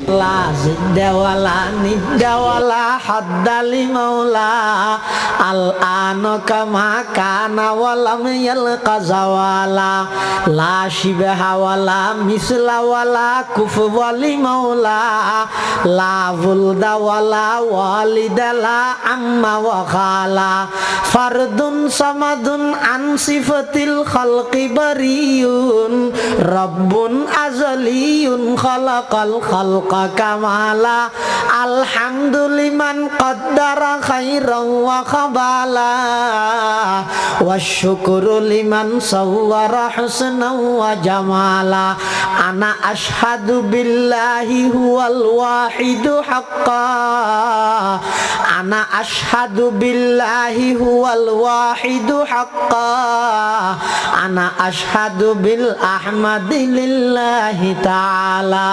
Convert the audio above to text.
লা জিদ্দাওয়ালা নিদ্দাওয়ালা হাদ্দালি মাওলা আল আন কামা কানা ওয়ালাম ইয়ালকা জাওয়ালা লা শিবহাওয়ালা মিসলাওয়ালা কুফওয়ালি মাওলা লা বুলদাওয়ালা ওয়ালিদালা আম্মা ওয়া খালা ফারদুন সামাদুন আন সিফাতিল খালকি বারিয়ুন রব্বুন আজলিয়ুন খালাকাল খালকা কামালা আলহামদুলিমান কদ্দারা খাইরান ওয়া খাবালা ওয়াশশুকরু লিমান সাওয়ারা হুসনান ওয়া জামালা আনা আশহাদু বিল্লাহি হুয়াল ওয়াহিদু হাক্কা আনা আশহাদু বিল্লাহি হুয়াল ওয়াহিদু হাক্কা আনা আশহাদু বিল আহমাদি লিল্লাহি তাআলা